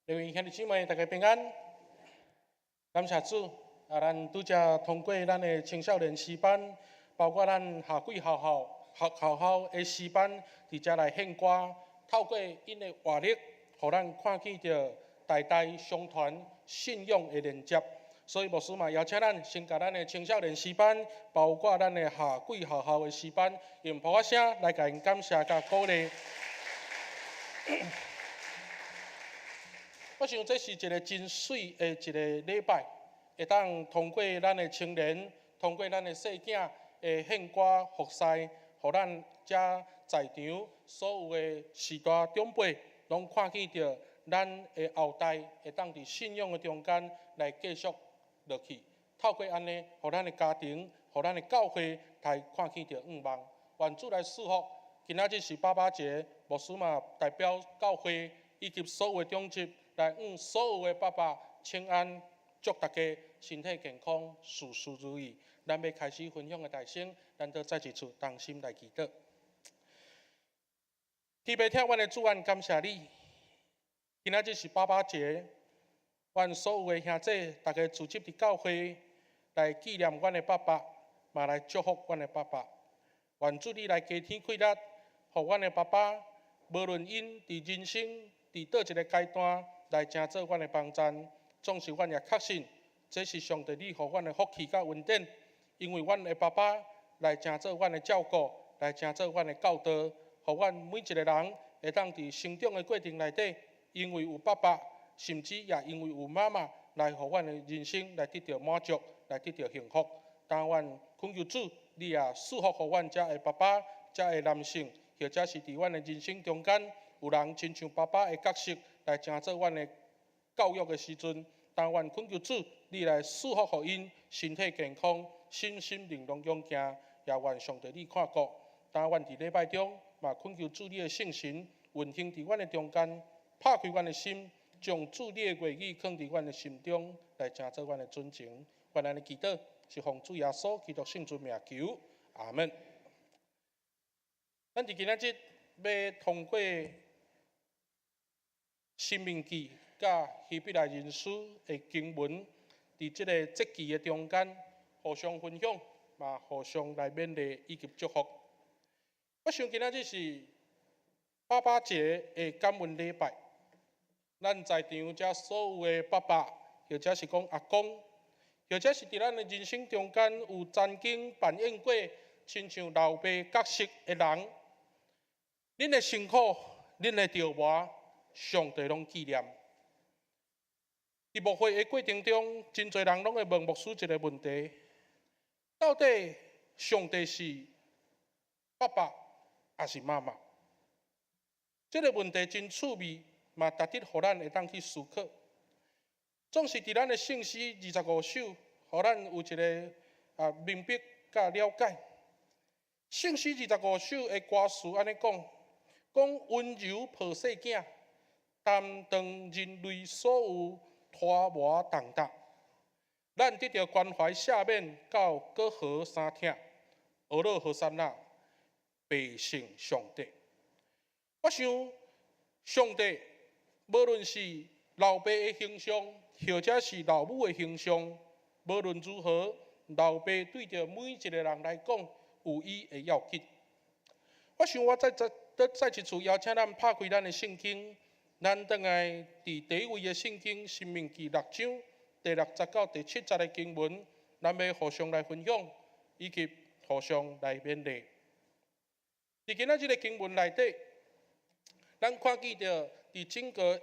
各位兄弟姊妹，大家平安。感谢主，咱拄则通过咱的青少年诗班，包括咱下季校的诗班，伫遮来献歌，透过因的活力，互咱看见着代代相传信仰的连接。所以牧师嘛邀请咱先甲咱的青少年诗班，包括咱的下季校的诗班，用普话声来甲因感谢甲鼓励。我想这是一个真水的一个礼拜，会当通过咱的青年，通过咱的细囝的献歌服侍，互咱遮在场所有的士大长辈，拢看见着咱的后代会当伫信仰的中间来继续落去。透过安尼，互咱的家庭，互咱的教会来看见着愿望。愿主来祝福。今仔日是爸爸节，牧师嘛代表教会以及所有的长执。来，所有的爸爸平安，祝大家身体健康，事事如意。咱要开始分享的大声，咱都再一次同心来祈祷。天父听阮的主，愿感谢你。今仔日是爸爸节，阮所有的兄弟，大家组织伫教会来纪念阮的爸爸，嘛来祝福阮的爸爸。愿主你来加添气力，互阮的爸爸，无论因伫人生伫倒一个阶段。来成做阮的帮衬，总是阮也确信，这是上帝你互阮的福气甲恩典，因为阮的爸爸来成做阮的照顾，来成做阮的教导，互阮每一个人会当伫成长的过程内底，因为有爸爸，甚至也因为有妈妈，来互阮的人生来得到满足，来得到幸福。但愿恳求主，你也赐福互阮遮的爸爸，遮的男性，或者是伫阮的人生中间，有人亲像爸爸的角色。来成做阮的教育的时阵，但愿恳求主，你来赐福互因身体健康、身心灵拢勇健，也愿上帝你看顾。但愿伫礼拜中，嘛恳求主你的圣神运行伫阮的中间，拍开阮的心，将主你的话语放伫阮的心中，来成做阮的准情。愿咱的祈祷是奉主耶稣基督圣主名求，阿门。咱伫今仔日要通过。申命记甲希伯来人书的经文，伫即个节期的中间，互相分享，嘛互相来勉励以及祝福。我想今仔日是爸爸节的感恩礼拜，咱在场遮所有的爸爸，或者是讲阿公，或者是伫咱的人生中间有曾经扮演过亲像老爸角色的人，恁的辛苦，恁的trava磨。上帝拢纪念。伫牧会的过程中，真侪人拢会问牧师一个问题：到底上帝是爸爸还是妈妈？这个问题真趣味，嘛值得互咱会当去思考。总是伫咱的圣诗25首，互咱有一个明白甲了解。圣诗25首的歌词安尼讲温柔抱细囝。担当人类所有拖磨重担，咱得到关怀赦免到过河三听，俄罗和山那百姓上帝。我想上帝无论是老爸的形象，或者是老母的形象，无论如何，老爸对着每一个人来讲有伊的要紧。我想我再一次邀请咱拍开咱的圣经。咱倒来伫第一位的圣经《申命记》6章第60到第7节的经文，咱要互相来分享，以及互相来勉励。伫今仔日的经文内底，咱看见着伫整个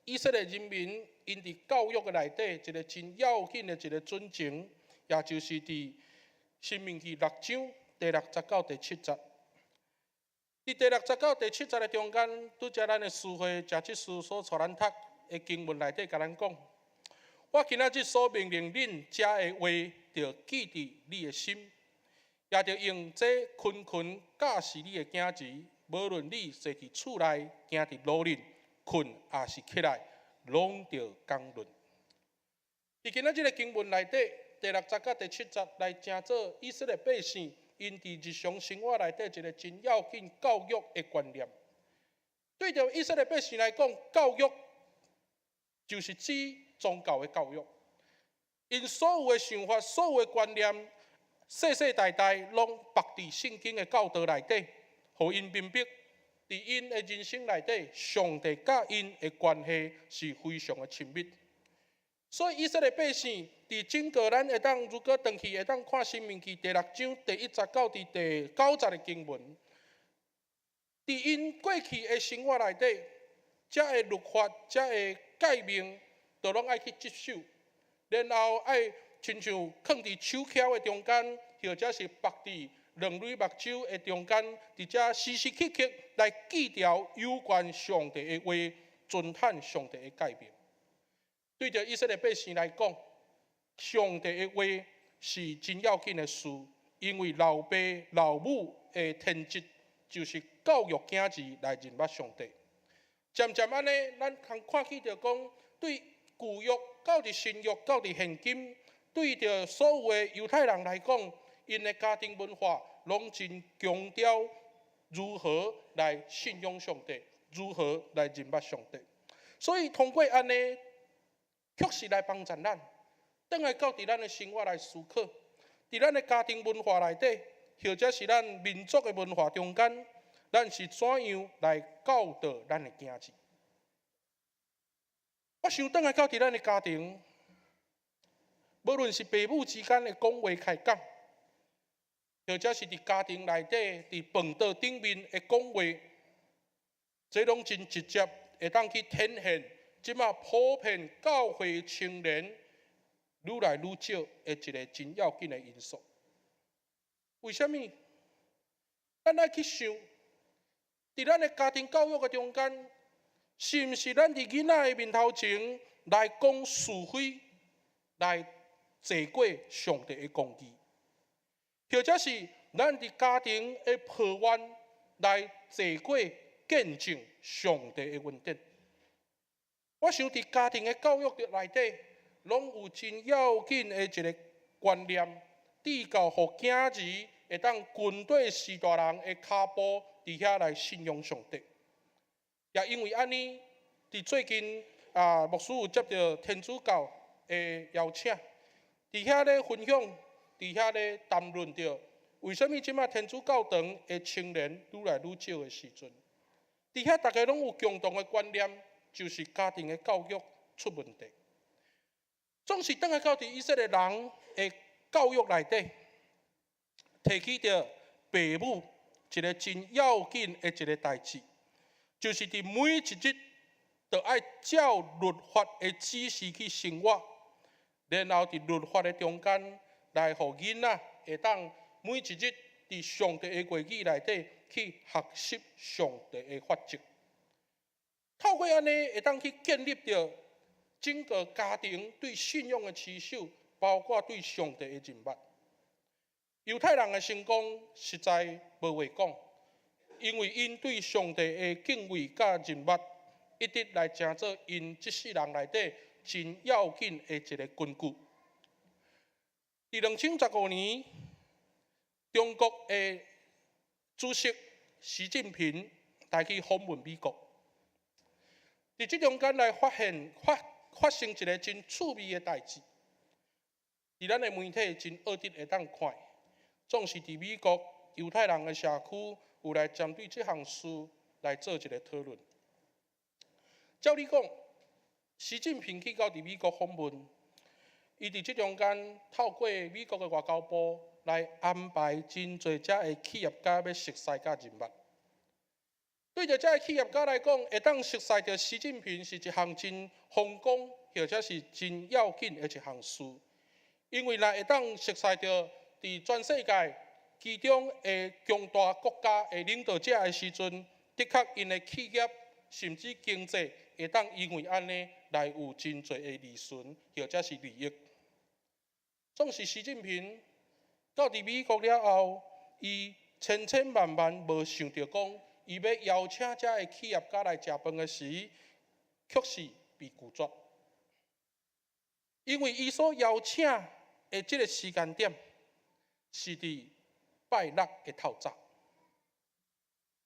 以色列人民因伫教育的内底一个真要紧的一个准情，也就是伫《申命记》6章第60到第7节。伫第60到第7节的中间，拄则咱的师会贾执事所带咱读的经文内底，甲咱讲：我今仔日所命令恁遮的话，着记伫你的心，也着用这群教示你的囝儿，无论你坐伫厝内，行伫路顶，困也是起来，拢着讲论。伫今仔日的经文内底，第60到第7节来成做以色列百姓。因伫日常生活内底一个真要紧教育的观念，对着以色列百姓来讲，教育就是指宗教的教育。因所有的想法、所有的观念，世世代代拢绑伫圣经的教导内底，互因明白，伫因的人生内底，上帝甲因的关系是非常的亲密。所以以色列百姓伫整个咱会当，如果回去会当看《申命记》第6章第1节到第9节的经文，伫因过去的生活内底，遮的律法、遮的诫命，都拢爱去接受。然后爱亲像放伫手铐的中间，或者是绑伫两蕊目睭的中间，伫遮时时刻刻来记条有关上帝的话，遵守上帝的诫命。对着以色列百姓来讲，上帝的话是真要紧的事，因为老爸老母的天职就是教育囝儿来认捌上帝。渐渐安尼，咱通看起着讲，对旧约到伫新约到伫现今，对着所有的犹太人来讲，因的家庭文化拢真强调如何来信仰上帝，如何来认捌上帝。所以通过安尼，确实来帮助咱，转来到伫咱的生活来思考，伫咱的家庭文化内底，或者是咱民族的文化中间，咱是怎样来教导咱的囝子？我想转来到伫咱的家庭，无论是父母之间的讲话开讲，或者是伫家庭内底伫饭桌顶面的讲话，这拢真直接会当去体现即马普遍教会青年愈来愈少的一个真要紧的因素。为什么？咱爱去想，伫咱的家庭教育的中间，是毋是咱伫囡仔的面头前来讲是非，来坐过上帝的公义，或者是咱伫家庭的抱怨来坐过见证上帝的恩典？我想伫家庭的教育内底，拢有真要紧的一个观念，致教互囝儿会当跟对士大人的脚步，伫遐来信仰上帝。也因为安尼，伫最近牧师有接到天主教的邀请，伫遐咧分享，伫遐咧谈论着为什么即马天主教堂的青年愈来愈少的时阵，伫遐大家拢有共同的观念，就是家庭的教育出问题。总是等下到伫以色列人的教育内底，提起着父母一个真要紧的一个代志，就是伫每一日都爱照律法的指示去生活，然后伫律法的中间来互囡仔会当每一日伫上帝的话语内底去学习上帝的法则。透过安尼，会当去建立着整个家庭对信仰的持守，包括对上帝的认捌。犹太人的成功实在无话讲，因为因对上帝的敬畏甲认捌，一直来成做因这世人内底真要紧的一个根据。伫2015年，中国的主席习近平来去访问美国。伫即中间来发生一个真趣味的代志，伫咱的媒体真恶直会当看，总是伫美国犹太人的社区有来针对这项事来做一个讨论。照理讲，习近平去到伫美国访问，伊伫即中间透过美国的外交部来安排真侪遮的企业家要熟悉甲认捌。对着这些企业家来讲，会当熟悉着习近平是一项真风光，或者是真要紧的一项事。因为若会当熟悉着伫全世界其中的强大国家的领导者的时阵，的确因的企业甚至经济会当因为安尼来有真侪的利润，或者是利益。总是习近平到伫美国了后，伊千万无想到讲。伊要邀请遮个企业家来食饭的时，确实被拒绝，因为伊所邀请的这个时间点是伫拜六的透早，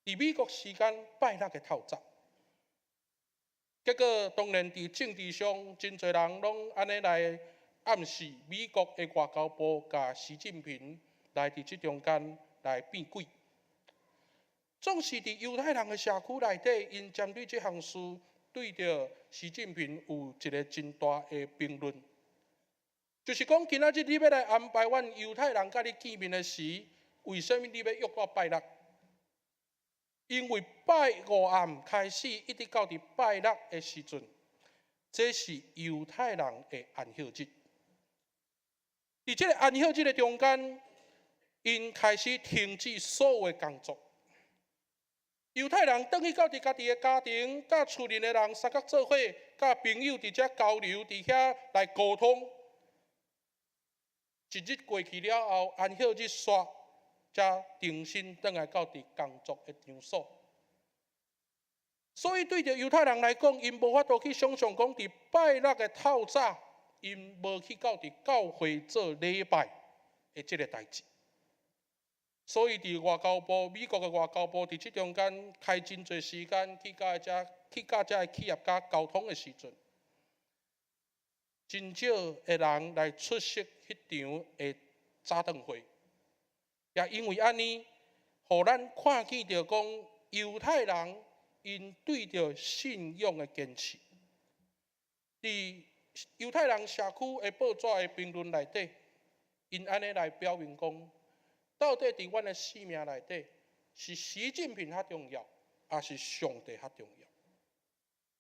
伫美国时间拜六的透早。结果当然伫政治上，真侪人拢安尼来暗示美国的外交部甲习近平来伫即中间来变鬼。总是伫犹太人的社区内底，因针对即项事对着习近平有一个真大的评论，就是讲今仔日你要来安排阮犹太人甲你见面的时，为什么你要约到拜六？因为拜五暗开始，一直到伫拜六的时阵，这是犹太人的安息日。伫这个安息日的中间，因开始停止所有的工作。犹太人倒去到伫家己的家庭，甲厝里的人三角做伙，甲朋友伫遮交流，伫遐来沟通。一日过去了后，安息日煞，才重新倒来到伫工作的场所。所以对着犹太人来讲，因无法度去想象讲伫拜六的透早，因无去到伫教会做礼拜的即个代志。所以伫外交部，美国的外交部伫即中间开真侪时间去甲遮的企业家沟通的时阵，真少的人来出席迄场的早顿会，也因为安尼，互咱看见着讲犹太人因对着信仰的坚持。伫犹太人社区的报纸的评论内底，因安尼来表明讲，到底伫阮的生命内底，是习近平较重要，还是上帝较重要？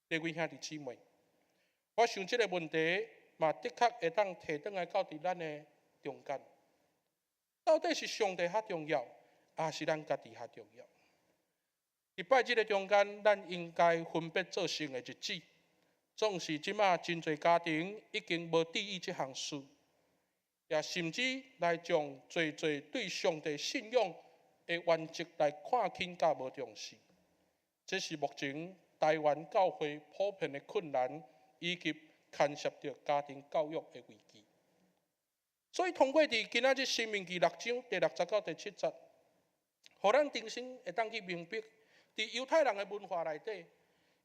各位兄弟姊妹，我想这个问题嘛，的确会当提转来到伫咱的中间，到底是上帝较重要，还是咱家己较重要？伫拜日的中间，咱应该分别做成的日子，总是即马真侪家庭已经无注意这项事，也甚至来将侪对上帝信仰的原则来看轻甲无重视。这是目前台湾教会普遍的困难，以及牵涉到家庭教育的危机。所以通过伫今仔日申命记6章第60到第7节，互咱重新会当去明白，伫犹太人的文化内底，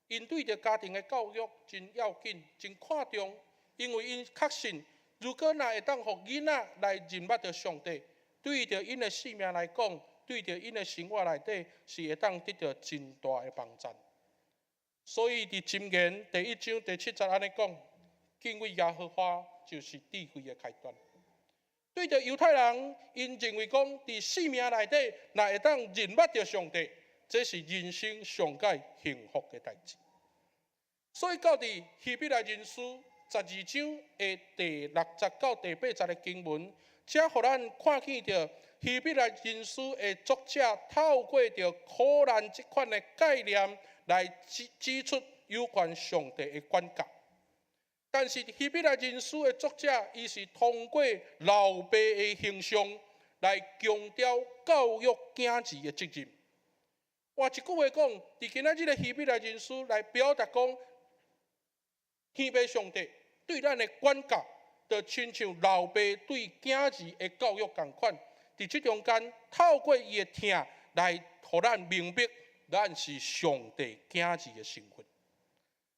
因对着家庭的教育真要紧、真看重，因为因确信，如果若会当互囡仔来认捌着上帝，对着因的性命来讲，对着因的生活内底，是会当得到真大的帮助。所以伫箴言第1章第7节安尼讲，敬畏耶和华就是智慧的开端。对着犹太人，因认为讲伫生命内底，若会当认捌着上帝，这是人生上界幸福的代志。所以到伫希伯来人书12章的第60到第8节的经文，才互咱看见着希伯来人书的作者透过着苦难这款的概念来指出有关上帝的管教。但是希伯来人书的作者，伊是通过老爸的形象来强调教育囝儿的责任。换一句话讲，伫今仔日的希伯来人书来表达讲，天父上帝对咱的管教，就亲像老爸对囝儿的教育共款。伫即中间，透过伊的听来，互咱明白，咱是上帝囝儿的身份。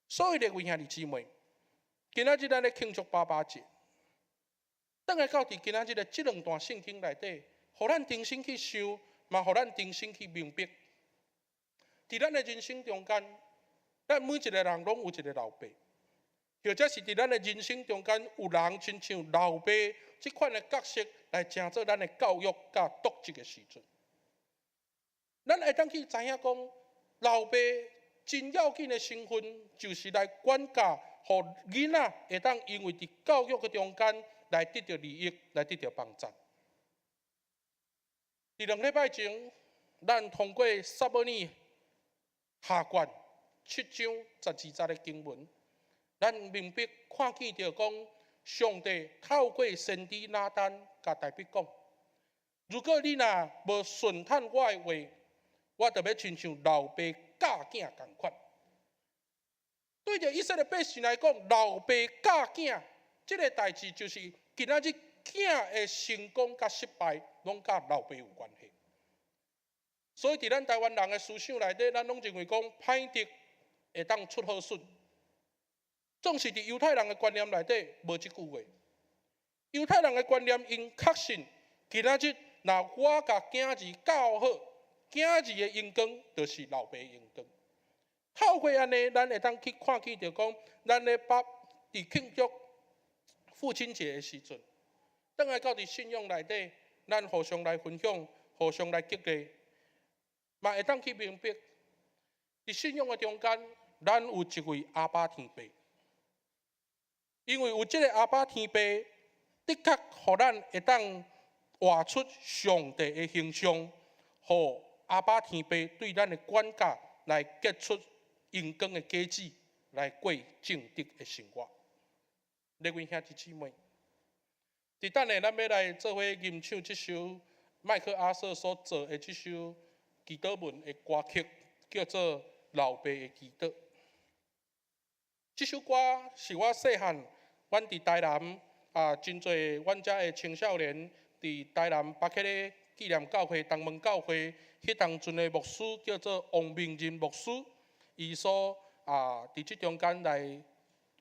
所以，各位兄弟姊妹，今仔日咱咧庆祝爸爸节，等下到伫今仔日的这两段圣经内底，互咱重新去想，嘛互咱重新去明白，伫咱的人生中间，咱每一个人拢有一个老爸，或者是伫咱的人生中间，有人亲像老爸这款的角色来成做咱的教育甲督责的时阵，咱会当去知影讲，老爸真要紧的身份，就是来管教。互囡仔会当因为伫教育的中间来得到利益，来得到帮助。伫2礼拜前，咱通过撒母耳下卷7章12节的经文，咱明白看见着讲，上帝透过先知拿单甲大卫讲：如果你若无顺探我的话，我就要亲像老爸教囝共款。对着以色列百姓来讲，老爸教囝这个代志，就是今仔日囝的成功甲失败，拢甲老爸有关系。所以伫咱台湾人的思想内底，咱拢认为讲，歹德会当出好笋，总是伫犹太人的观念内底无即句话。犹太人的观念，因确信今仔日若我甲囝儿教好，囝儿的阳光就是老爸的阳光。透过安尼，咱会当去看见着讲，咱的爸伫庆祝父亲节的时阵，倒来到伫信仰内底，咱互相来分享，互相来激励，嘛会当去明白，伫信仰的中间，咱有一位阿爸天父，因为有即个阿爸天父，的确互咱会当画出上帝的形象，互阿爸天父对咱的管教来结出阳光的果子，来过正直的生活。各位兄弟姊妹，伫等下咱要来做伙吟唱这首麦克阿瑟所做的这首祈祷文的歌曲，叫做《老爸的祈祷》。这首歌是我细汉，阮伫台南真侪阮遮的青少年伫台南巴克的纪念教会、东门教会，迄当阵的牧师叫做王明仁牧师，伊所伫即中间来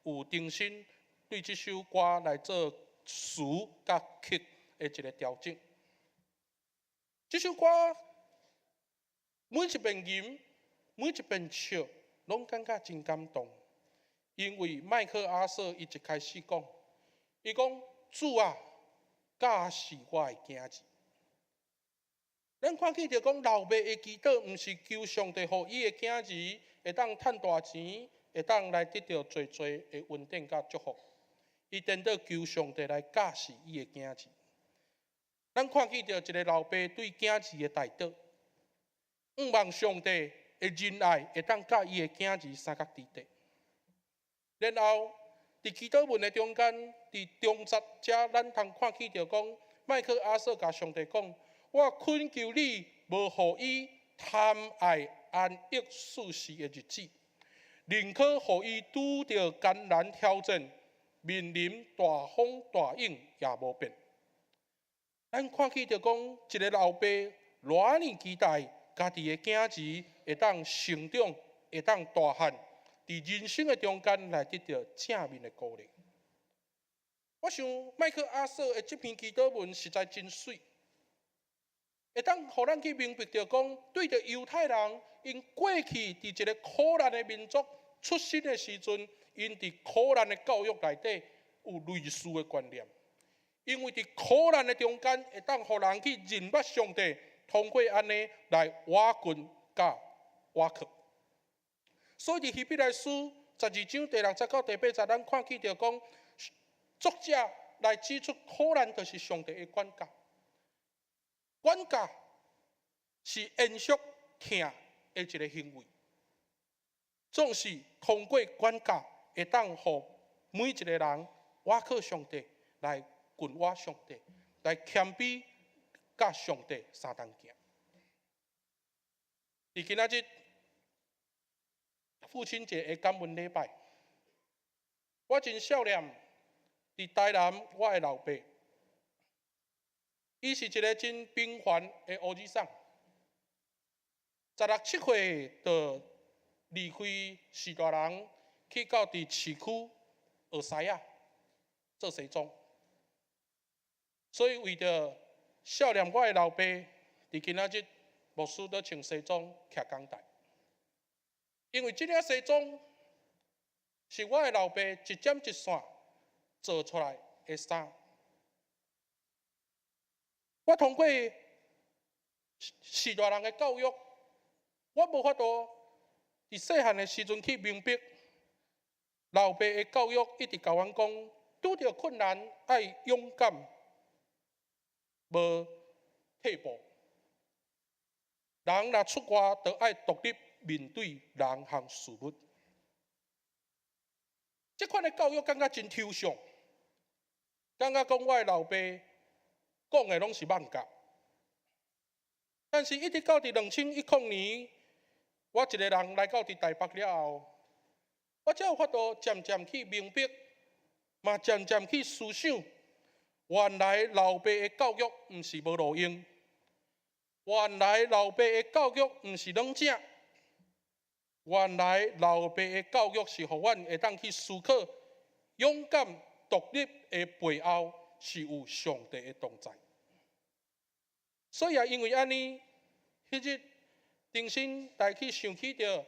有重新对这首歌来做词甲曲的一个调整。这首歌每一遍吟，每一遍唱，拢感觉真感动。因为麦克阿瑟伊一开始讲，伊讲主啊，教是我的囝儿。咱看见着讲老爸的祈祷，毋是求上帝互伊的囝儿会当趁大钱，会当来得到侪侪的稳定甲祝福。伊颠倒求上帝来教是伊的囝儿。咱看见着一个老爸对囝儿的大道，毋望上帝的仁爱会当甲伊的囝儿三角地带。然后伫祈祷文的中间，伫中节遮，咱通看见着讲，麦克阿瑟甲上帝讲。我恳求你，无互伊贪爱安逸舒适的日子，宁可互伊拄着艰难挑战，面临大风大雨也无变。咱看见着讲，一个老爸偌尼期待家己的囝儿会当成长，会当大汉，伫人生的中间来得到正面的鼓励。我想麦克阿瑟的这篇祈祷文实在真水。会当互咱去明白着讲，对着犹太人，因过去伫一个苦难的民族出生的时阵，因伫苦难的教育内底有类似的观念。因为伫苦难的中间，会当互人去认捌上帝，通过安尼来瓦群甲瓦克。所以伫希伯来书12章第6节到第8节，咱看见着讲，作者来指出苦难就是上帝的管教。管教是延续疼的一个行为，总是通过管教会当互每一个人倚靠上帝来敬畏上帝，来谦卑甲上帝相同行。伫今仔日父亲节的感恩礼拜，我真少念伫台南我的老爸。伊是一个真平凡的乌日桑，16、17岁就离开士大人，去到伫市区学西仔做西装。所以为着少年我的老爸，伫今仔日牧师都穿西装徛讲台，因为这领西装是我的老爸一针一线做出来的衫。我通过士大人的教育，我无法度伫细汉的时阵去明白，老爸的教育一直教阮讲，拄着困难爱勇敢，无退步。人若出外，就爱独立面对人和事物。这款的教育感觉真抽象，感觉讲我的老爸。讲的拢是妄讲，但是一直到伫2010年，我一个人来到伫台北了后，我才有法度渐渐去明白，嘛渐渐去思想，原来老爸的教育毋是无路用，原来老爸的教育毋是软正，原来老爸的教育是互阮会当去思考，勇敢独立的背后是有上帝的同在。所以也因为安尼，迄日定心来去想起着，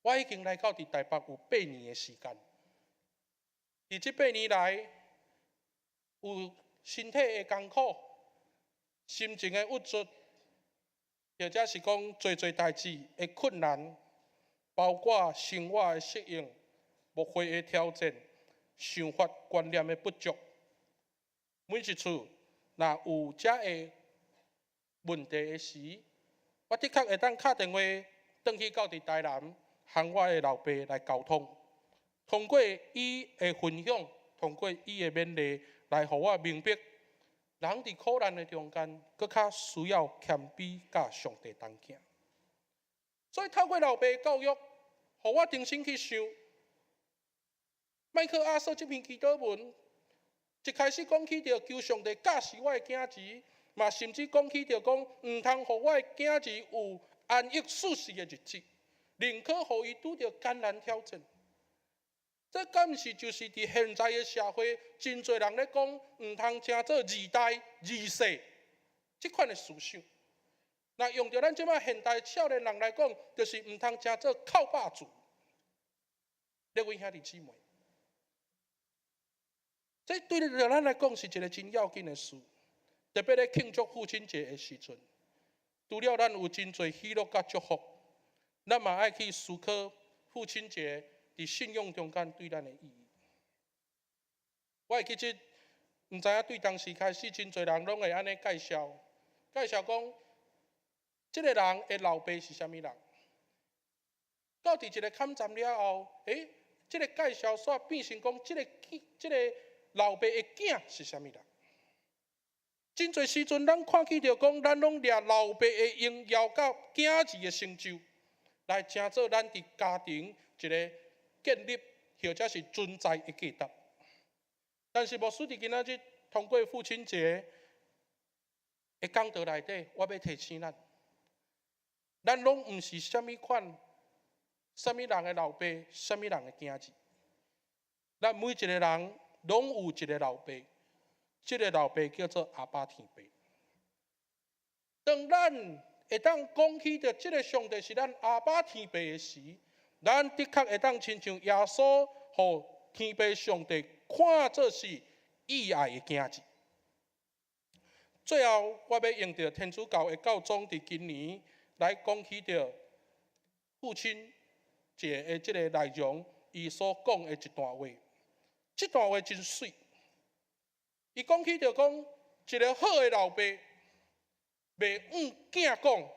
我已经来到伫台北有8年的时间。伫这8年来，有身体的艰苦、心情的郁卒，或者是讲做代志的困难，包括生活的适应、目标的挑战、想法观念的不足。每一次若有遮个问题的时，我的确会当打电话转去到伫台南，和我的老爸来沟通，通过伊的分享，通过伊的勉励，来互我明白，人伫苦难的中间，搁较需要谦卑甲上帝同行。所以透过老爸的教育，互我重新去想，麦克阿瑟这篇祈祷文，一开始讲起着求上帝教示我的囝儿，嘛甚至讲起着讲，毋通互我的囝儿有安逸舒适的日子，宁可互伊拄着艰难挑战。这敢毋是就是伫现在的社会，真侪人咧讲，毋通正做二代二世即款的思想。那用着咱即摆现代少年人来讲，就是毋通正做靠霸主。各位兄弟姊妹，这对着咱来讲是一个真要紧的事，特别咧庆祝父亲节的时阵，除了咱有真侪喜乐甲祝福，咱嘛爱去思考父亲节伫信仰中间对咱的意义。我会记得，毋知影对当时开始，真侪人拢会安尼介绍讲，这个人的老爸是啥物人？到伫一个坎站了后，这个介绍煞变成讲，这个老爸的囝是啥物人？真侪时阵，咱看起着讲，咱拢掠老爸的荣耀甲囝儿的成就，来成做咱伫家庭一个建立或者是存在的价值。但是，牧师伫今仔日通过父亲节的讲道内底，我要提醒咱拢毋是啥物款、啥物人的老爸、啥物人的囝儿。咱每一个人拢有一个老爸，这个老爸叫做阿爸天父。当咱会当讲起着这个上帝是咱阿爸天父的时，咱的确会当亲像耶稣互天父上帝看作是意爱的囝儿。最后，我要用着天主教的教宗伫今年来讲起着父亲节的这个内容，伊所讲的一段话。这段话真水，伊讲起着讲，一个好的老爸，袂囝讲，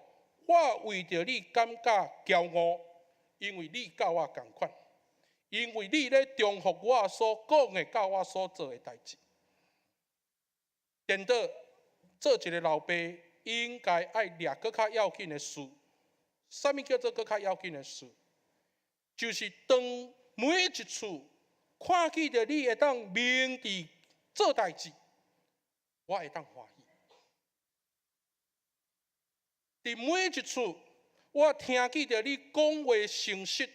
我为着你感觉骄傲，因为你甲我同款，因为你咧重复我所讲的，甲我所做的代志。颠倒做一个老爸，应该爱掠搁较要紧的事。啥物叫做搁较要紧的事？就是当每一次看起着你会当明智做代志，我会当欢喜。伫每一次我听见着你讲话诚实，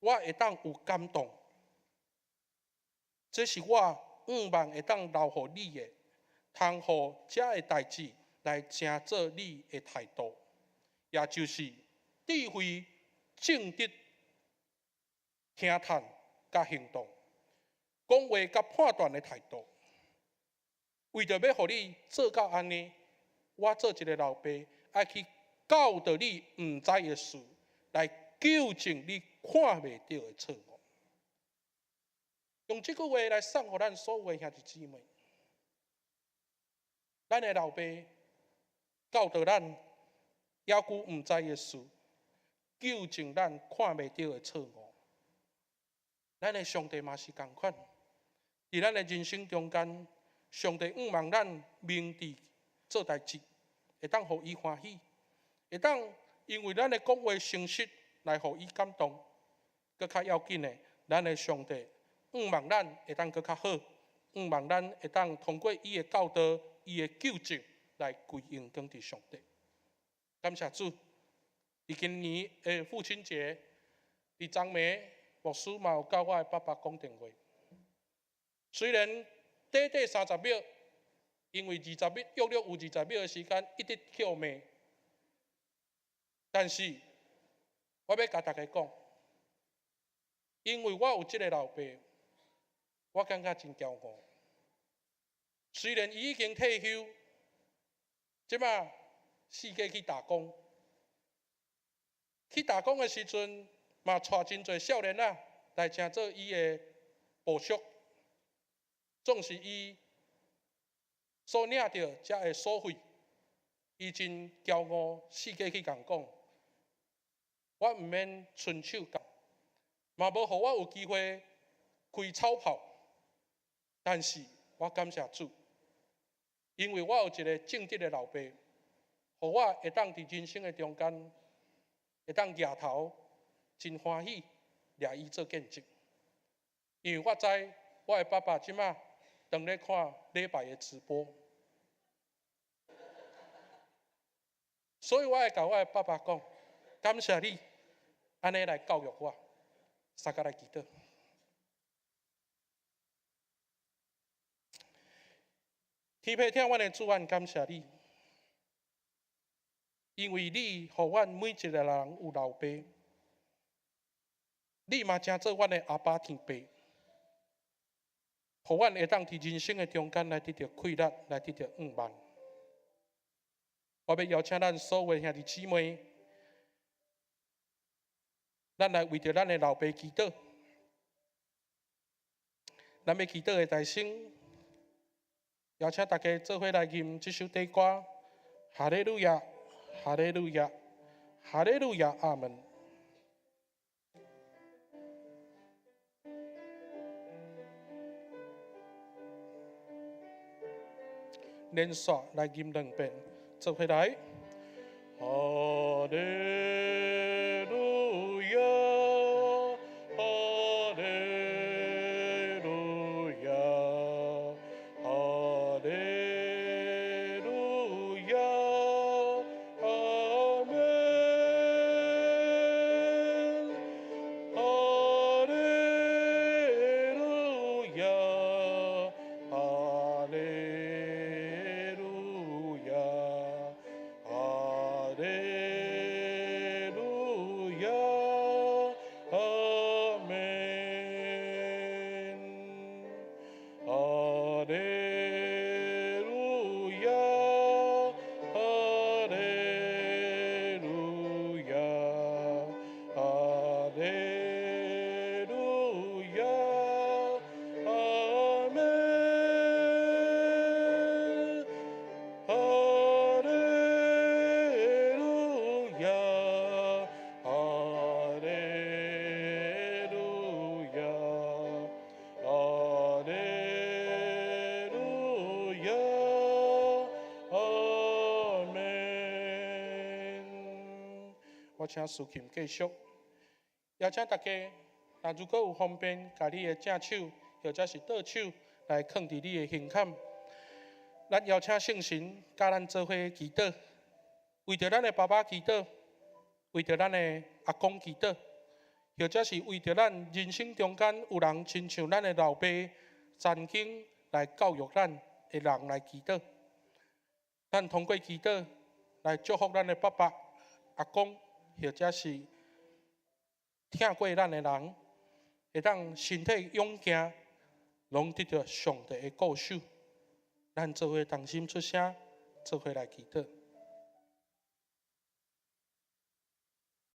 我会当有感动。这是我望会当留互你的，通互遮个代志来成做你的态度，也就是智慧、正直、听叹甲行动，讲话甲判断的态度。为着要互你做到安尼，我做一个老爸，爱去教导你毋知的事，来纠正你看袂到的错误。用这句话来送互咱所有的兄弟姊妹。咱的老爸教导咱要顾毋知的事，纠正咱看袂到的错误。咱的上帝嘛是同款，伫咱的人生中间，上帝望咱明智做代志，会当互伊欢喜，会当因为咱的讲话诚实来互伊感动。搁较要紧的，咱的上帝望咱会当搁较好，望咱会当通过伊的教导、伊的纠正来归荣光伫上帝。感谢主，今年的父亲节，伫昨暝牧师嘛有甲我的爸爸讲电话。虽然短短30秒，因为20秒约有20秒的时间一直叫骂，但是我要甲大家讲，因为我有这个老爸，我感觉真骄傲。虽然伊已经退休，即马四界去打工，去打工的时阵嘛带真侪少年仔来请做伊的部属，总是伊所领到才会所费，伊真骄傲，四界去共讲，我毋免伸手干，嘛无互我有机会开草炮，但是我感谢主。因为我有一个正直的老爸，互我会当伫人生的中间，会当举头真欢喜，掠伊做见证。因为我知我的爸爸即马当咧看礼拜的直播，所以我会甲我的爸爸讲，感谢你安尼来教育我，三甲来祈祷。天父听阮的主愿，感谢你，因为你互阮每一个人有老爸，你嘛正做阮的阿爸天父，互阮会当伫人生的中间来得到快乐，来得到圆满。我要邀请咱所有兄弟姊妹，咱来为着咱的老爸祈祷。咱要祈祷的大声。邀请大家做伙来吟这首诗歌，哈利路亚，哈利路亚，哈利路亚，阿门。连续来吟2遍，做伙来，哈利路亚，哈利路亚。哈利路亚，阿门。哈利路亚，哈利路亚，哈利路亚，阿门。哈利路亚，哈利路亚，哈利路亚，阿门。哈利路亚，哈利路亚，哈利路亚，阿门。我请苏琴继续，邀请大家，若如果有方便，把你的正手或者是倒手来放伫你的胸坎。咱邀请圣神，甲咱做伙祈祷，为着咱的爸爸祈祷，为着咱的阿公祈祷，或者是为着咱人生中间有人亲像咱的老爸曾经来教育咱的人来祈祷。咱通过祈祷来祝福咱的爸爸、阿公，或者是听过咱的人，会当身体勇健，拢得到上帝的顾守。咱做伙同心出声，做伙来祈祷。